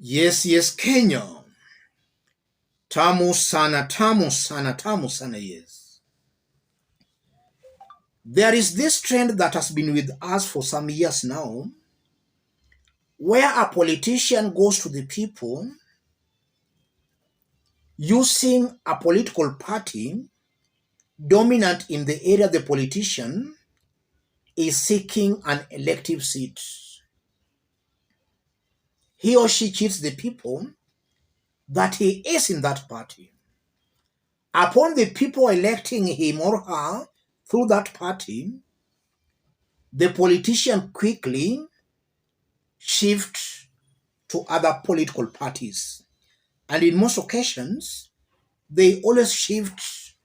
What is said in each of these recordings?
Yes, Kenya. Tamu sana, tamu sana, tamu sana, yes. There is this trend that has been with us for some years now, where a politician goes to the people using a political party dominant in the area the politician is seeking an elective seat. He or she cheats the people that he is in that party. Upon the people electing him or her through that party, the politician quickly shifts to other political parties. And in most occasions, they always shift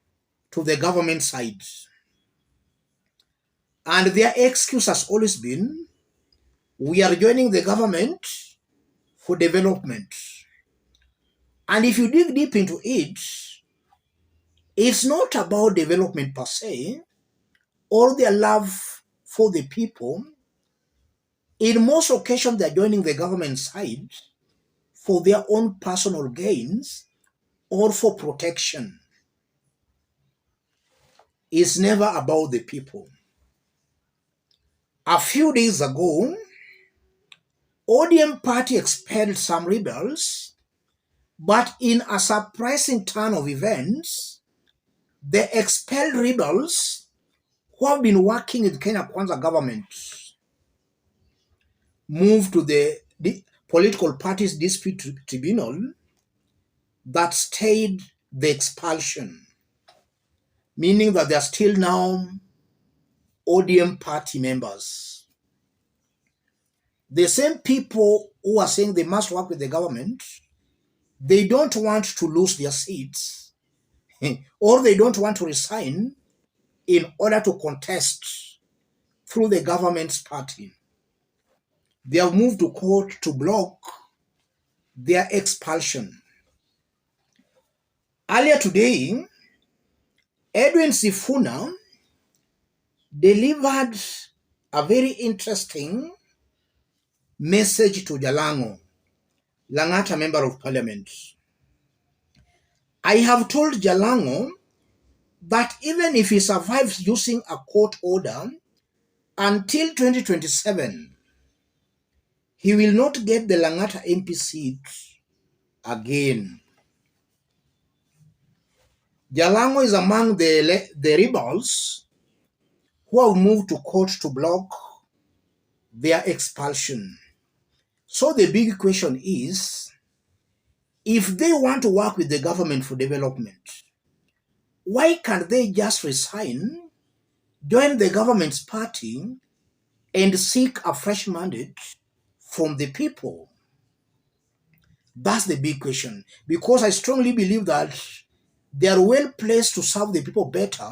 to the government side. And their excuse has always been, we are joining the government for development. And if you dig deep into it, it's not about development per se or their love for the people. In most occasions, they're joining the government side for their own personal gains or for protection. It's never about the people. A few days ago, ODM party expelled some rebels, but in a surprising turn of events, the expelled rebels who have been working with Kenya Kwanza government moved to the political parties dispute tribunal that stayed the expulsion, meaning that they are still now ODM party members. The same people who are saying they must work with the government, they don't want to lose their seats or they don't want to resign in order to contest through the government's party. They have moved to court to block their expulsion. Earlier today, Edwin Sifuna delivered a very interesting message to Jalang'o, Lang'ata Member of Parliament. I have told Jalang'o that even if he survives using a court order until 2027, he will not get the Lang'ata MP seat again. Jalang'o is among the rebels who have moved to court to block their expulsion. So the big question is, if they want to work with the government for development, why can't they just resign, join the government's party, and seek a fresh mandate from the people? That's the big question, because I strongly believe that they are well placed to serve the people better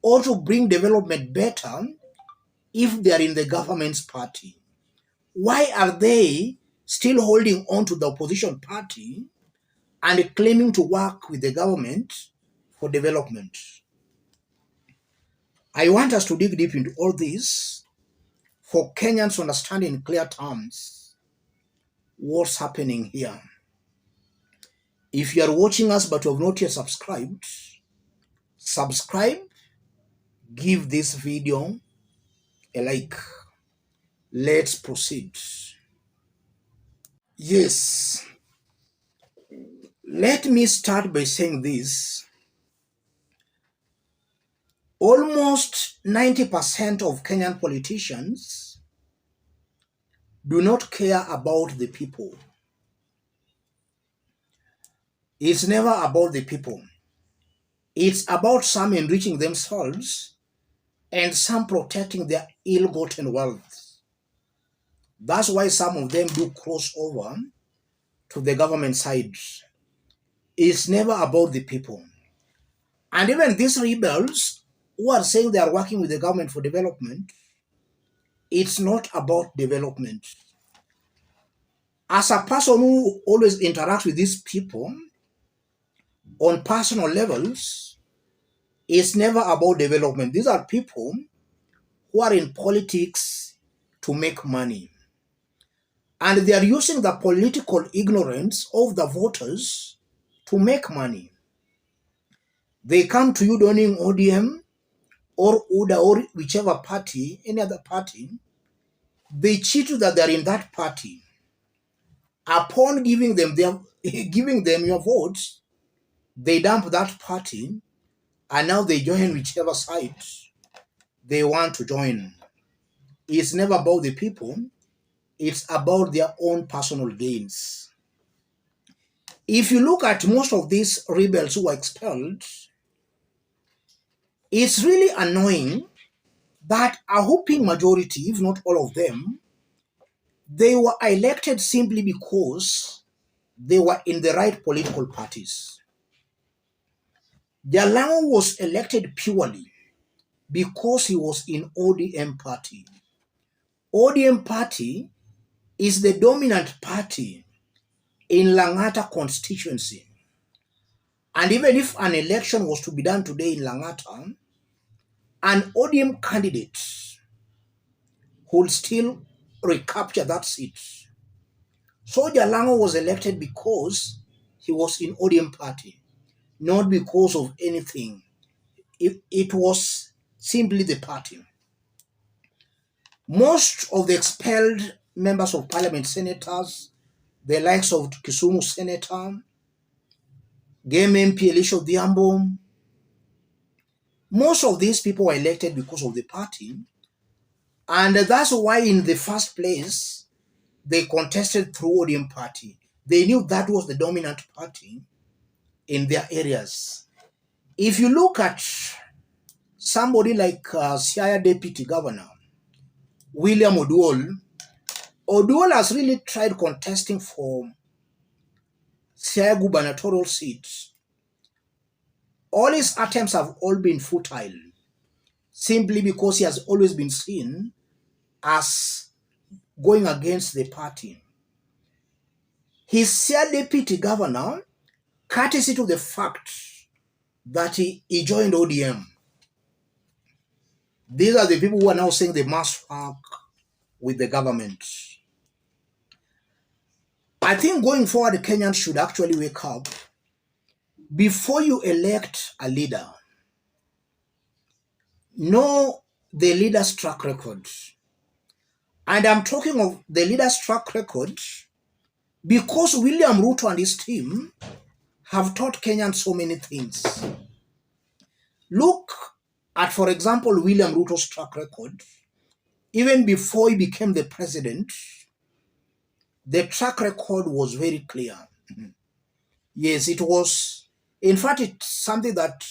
or to bring development better if they are in the government's party. Why are they still holding on to the opposition party and claiming to work with the government for development? I want us to dig deep into all this for Kenyans to understand in clear terms what's happening here. If you are watching us but you have not yet subscribed, subscribe, give this video a like. Let's proceed. Yes, let me start by saying this. Almost 90% of Kenyan politicians do not care about the people. It's never about the people. It's about some enriching themselves and some protecting their ill-gotten wealth. That's why some of them do cross over to the government side. It's never about the people. And even these rebels who are saying they are working with the government for development, it's not about development. As a person who always interacts with these people on personal levels, it's never about development. These are people who are in politics to make money. And they are using the political ignorance of the voters to make money. They come to you donning ODM or UDA or whichever party, any other party. They cheat you that they're in that party. Upon giving them giving them your votes, they dump that party, and now they join whichever side they want to join. It's never about the people, it's about their own personal gains. If you look at most of these rebels who were expelled, it's really annoying that a whooping majority, if not all of them, they were elected simply because they were in the right political parties. Jalang'o was elected purely because he was in ODM party. ODM party is the dominant party in Lang'ata constituency. And even if an election was to be done today in Lang'ata, an ODM candidate would still recapture that seat. So Jalang'o was elected because he was in ODM party, not because of anything. It was simply the party. Most of the expelled members of parliament, senators, the likes of Kisumu Senator, Game MP Elisha Odhiambo, most of these people were elected because of the party. And that's why in the first place, they contested through ODM party. They knew that was the dominant party in their areas. If you look at somebody like Siaya Deputy Governor, William Oduol has really tried contesting for Siaya gubernatorial seats. All his attempts have all been futile, simply because he has always been seen as going against the party. His Siaya Deputy Governor, courtesy to the fact that he joined ODM. These are the people who are now saying they must work with the government. I think going forward, Kenyans should actually wake up. Before you elect a leader, know the leader's track record. And I'm talking of the leader's track record because William Ruto and his team have taught Kenyans so many things. Look at, for example, William Ruto's track record. Even before he became the president, the track record was very clear. Yes, it was. In fact, it's something that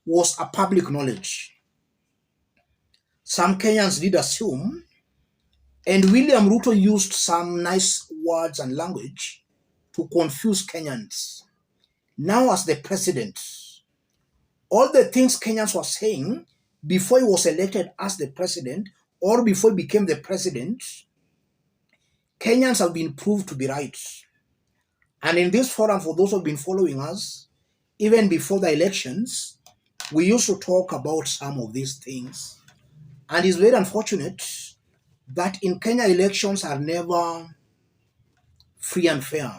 was a public knowledge. Some Kenyans did assume, and William Ruto used some nice words and language to confuse Kenyans. Now, as the president, all the things Kenyans were saying before he was elected as the president or before he became the president, Kenyans have been proved to be right. And in this forum, for those who have been following us, even before the elections, we used to talk about some of these things. And it's very unfortunate that in Kenya, elections are never free and fair.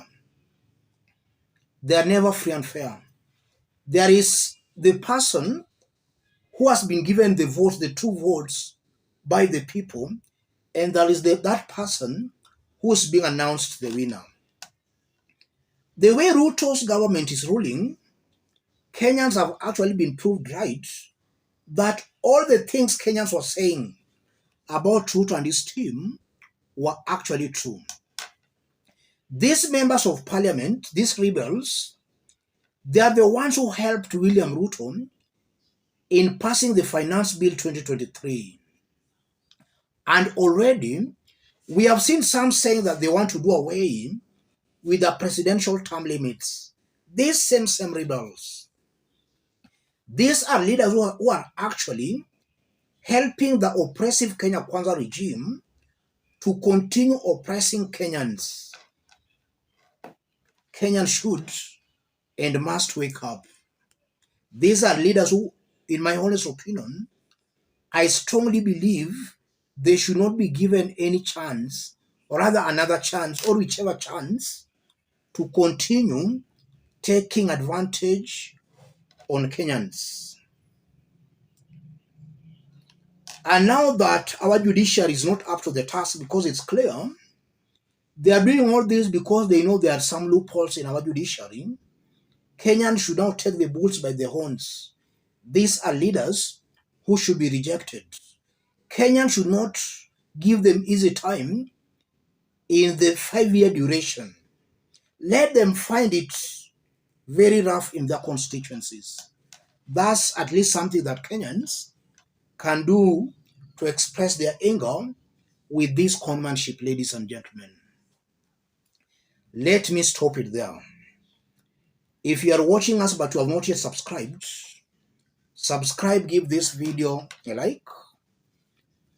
They are never free and fair. There is the person who has been given the votes, the true votes by the people, and there is that person who is being announced the winner. The way Ruto's government is ruling, Kenyans have actually been proved right that all the things Kenyans were saying about Ruto and his team were actually true. These members of parliament, these rebels, they are the ones who helped William Ruto in passing the Finance Bill 2023. And already, we have seen some saying that they want to do away with the presidential term limits. These same rebels, these are leaders who are actually helping the oppressive Kenya Kwanza regime to continue oppressing Kenyans. Kenyans should and must wake up. These are leaders who, in my honest opinion, I strongly believe they should not be given any chance or rather another chance, or whichever chance, to continue taking advantage on Kenyans. And now that our judiciary is not up to the task, because it's clear they are doing all this because they know there are some loopholes in our judiciary, Kenyans should now take the bulls by the horns. These are leaders who should be rejected. Kenyans should not give them easy time in the 5-year duration. Let them find it very rough in their constituencies. That's at least something that Kenyans can do to express their anger with this conmanship, ladies and gentlemen. Let me stop it there. If you are watching us but you have not yet subscribed, subscribe, give this video a like.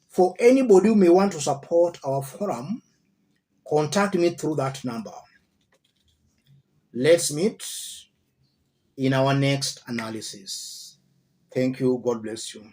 For anybody who may want to support our forum, contact me through that number. Let's meet in our next analysis. Thank you. God bless you.